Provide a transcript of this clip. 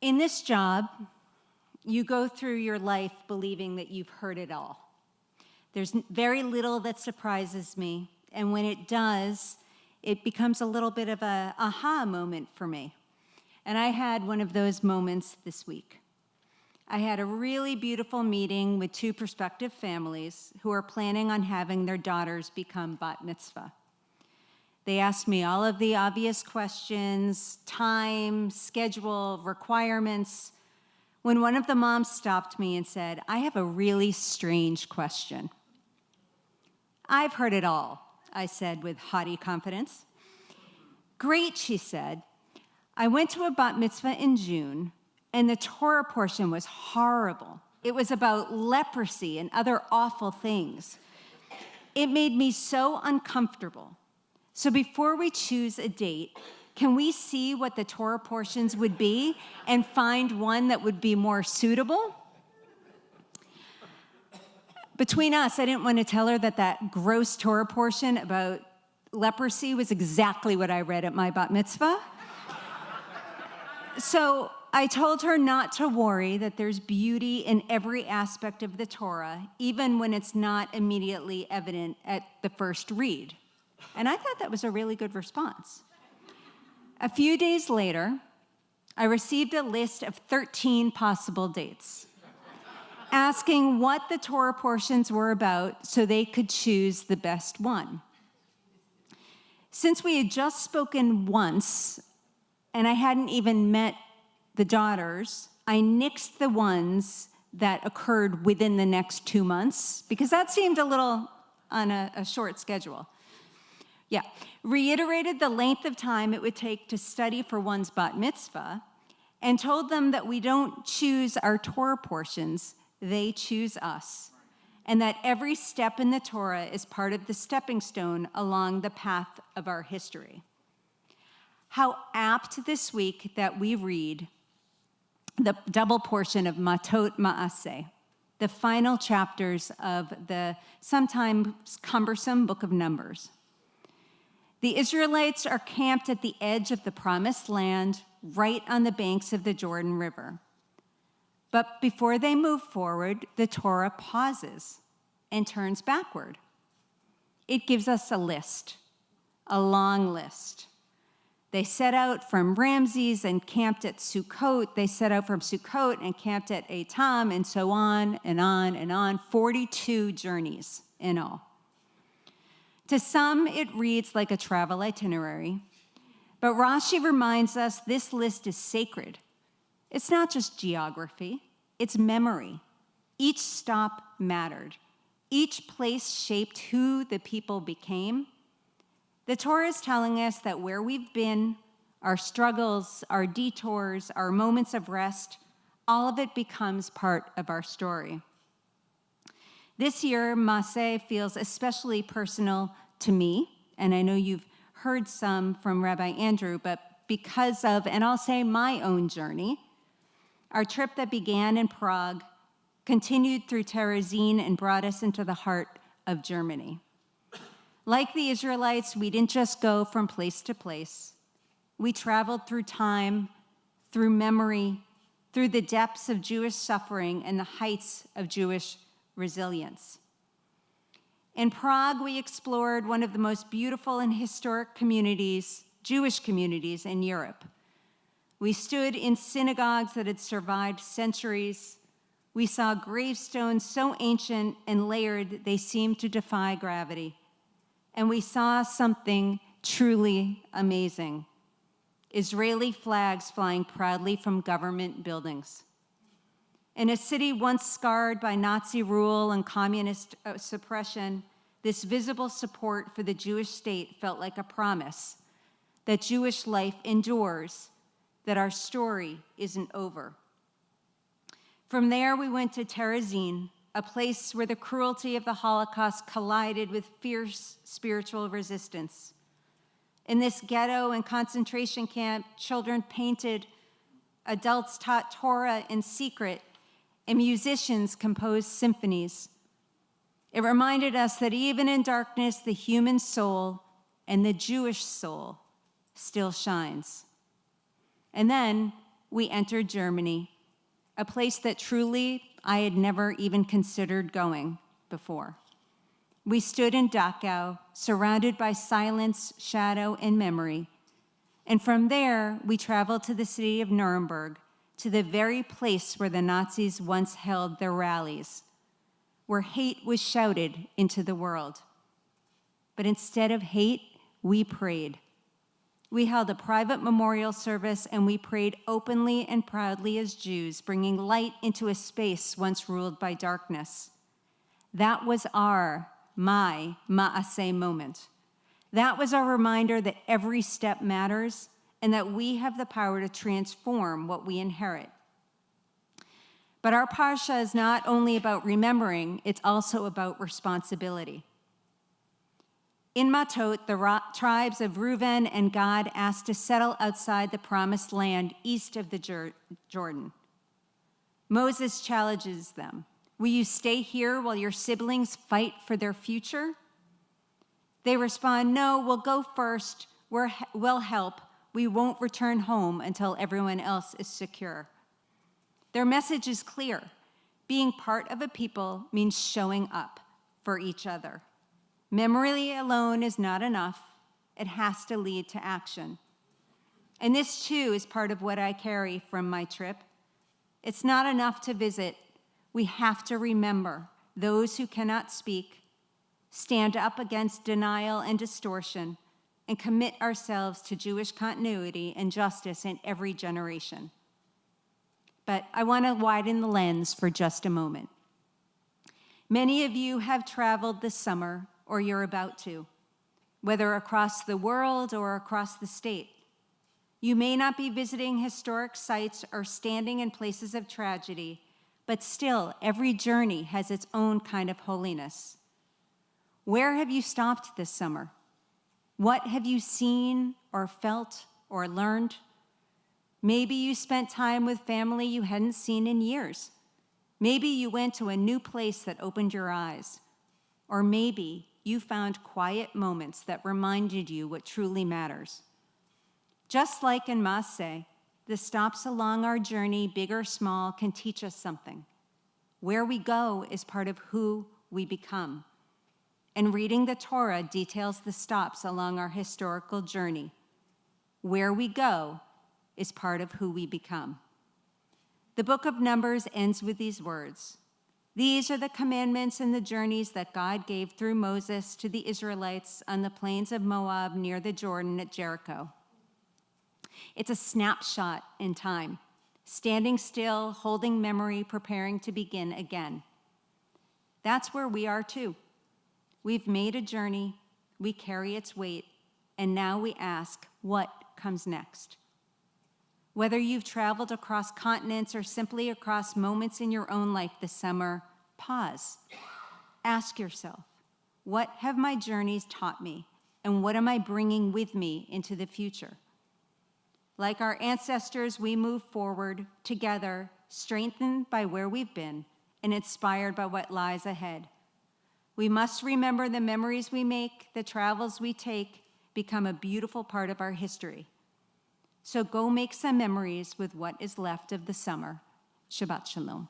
In this job, you go through your life believing that you've heard it all. There's very little that surprises me, and when it does, it becomes a little bit of a aha moment for me. And I had one of those moments this week. I had a really beautiful meeting with two prospective families who are planning on having their daughters become bat mitzvah. They asked me all of the obvious questions, time, schedule, requirements, when one of the moms stopped me and said, "I have a really strange question." "I've heard it all," I said with haughty confidence. "Great," she said. "I went to a bat mitzvah in June, and the Torah portion was horrible. It was about leprosy and other awful things. It made me so uncomfortable. So before we choose a date, can we see what the Torah portions would be and find one that would be more suitable?" Between us, I didn't want to tell her that that gross Torah portion about leprosy was exactly what I read at my bat mitzvah. So I told her not to worry, that there's beauty in every aspect of the Torah, even when it's not immediately evident at the first read. And I thought that was a really good response. A few days later, I received a list of 13 possible dates, asking what the Torah portions were about so they could choose the best one. Since we had just spoken once, and I hadn't even met the daughters, I nixed the ones that occurred within the next 2 months, because that seemed a little on a short schedule. Reiterated the length of time it would take to study for one's bat mitzvah, and told them that we don't choose our Torah portions, they choose us, and that every step in the Torah is part of the stepping stone along the path of our history. How apt this week that we read the double portion of Matot-Masei, the final chapters of the sometimes cumbersome book of Numbers. The Israelites are camped at the edge of the promised land, right on the banks of the Jordan River. But before they move forward, the Torah pauses and turns backward. It gives us a list, a long list. They set out from Ramses and camped at Sukkot. They set out from Sukkot and camped at Etam, and so on and on and on, 42 journeys in all. To some, it reads like a travel itinerary, but Rashi reminds us this list is sacred. It's not just geography, it's memory. Each stop mattered. Each place shaped who the people became. The Torah is telling us that where we've been, our struggles, our detours, our moments of rest, all of it becomes part of our story. This year, Masei feels especially personal to me, and I know you've heard some from Rabbi Andrew, but because of, and I'll say my own journey, our trip that began in Prague continued through Terezín and brought us into the heart of Germany. Like the Israelites, we didn't just go from place to place. We traveled through time, through memory, through the depths of Jewish suffering and the heights of Jewish resilience. In Prague, we explored one of the most beautiful and historic communities, Jewish communities in Europe. We stood in synagogues that had survived centuries. We saw gravestones so ancient and layered they seemed to defy gravity. And we saw something truly amazing: Israeli flags flying proudly from government buildings. In a city once scarred by Nazi rule and communist suppression, this visible support for the Jewish state felt like a promise that Jewish life endures, that our story isn't over. From there, we went to Terezín, a place where the cruelty of the Holocaust collided with fierce spiritual resistance. In this ghetto and concentration camp, children painted, adults taught Torah in secret, and musicians composed symphonies. It reminded us that even in darkness, the human soul and the Jewish soul still shines. And then we entered Germany, a place that truly I had never even considered going before. We stood in Dachau, surrounded by silence, shadow, and memory. And from there, we traveled to the city of Nuremberg, to the very place where the Nazis once held their rallies, where hate was shouted into the world. But instead of hate, we prayed. We held a private memorial service, and we prayed openly and proudly as Jews, bringing light into a space once ruled by darkness. That was my Maaseh moment. That was our reminder that every step matters and that we have the power to transform what we inherit. But our parsha is not only about remembering, it's also about responsibility. In Matot, the tribes of Reuven and Gad asked to settle outside the promised land east of the Jordan. Moses challenges them. Will you stay here while your siblings fight for their future? They respond, no, we'll go first. We'll help. We won't return home until everyone else is secure. Their message is clear. Being part of a people means showing up for each other. Memory alone is not enough. It has to lead to action. And this, too, is part of what I carry from my trip. It's not enough to visit. We have to remember those who cannot speak, stand up against denial and distortion, and commit ourselves to Jewish continuity and justice in every generation. But I want to widen the lens for just a moment. Many of you have traveled this summer, or you're about to, whether across the world or across the state. You may not be visiting historic sites or standing in places of tragedy, but still, every journey has its own kind of holiness. Where have you stopped this summer? What have you seen or felt or learned? Maybe you spent time with family you hadn't seen in years. Maybe you went to a new place that opened your eyes. Or maybe you found quiet moments that reminded you what truly matters. Just like in Masei, the stops along our journey, big or small, can teach us something. Where we go is part of who we become. And reading the Torah details the stops along our historical journey. Where we go is part of who we become. The book of Numbers ends with these words. These are the commandments and the journeys that God gave through Moses to the Israelites on the plains of Moab near the Jordan at Jericho. It's a snapshot in time, standing still, holding memory, preparing to begin again. That's where we are too. We've made a journey, we carry its weight, and now we ask, what comes next? Whether you've traveled across continents or simply across moments in your own life this summer, pause. Ask yourself, what have my journeys taught me, and what am I bringing with me into the future? Like our ancestors, we move forward together, strengthened by where we've been and inspired by what lies ahead. We must remember the memories we make, the travels we take, become a beautiful part of our history. So go make some memories with what is left of the summer. Shabbat Shalom.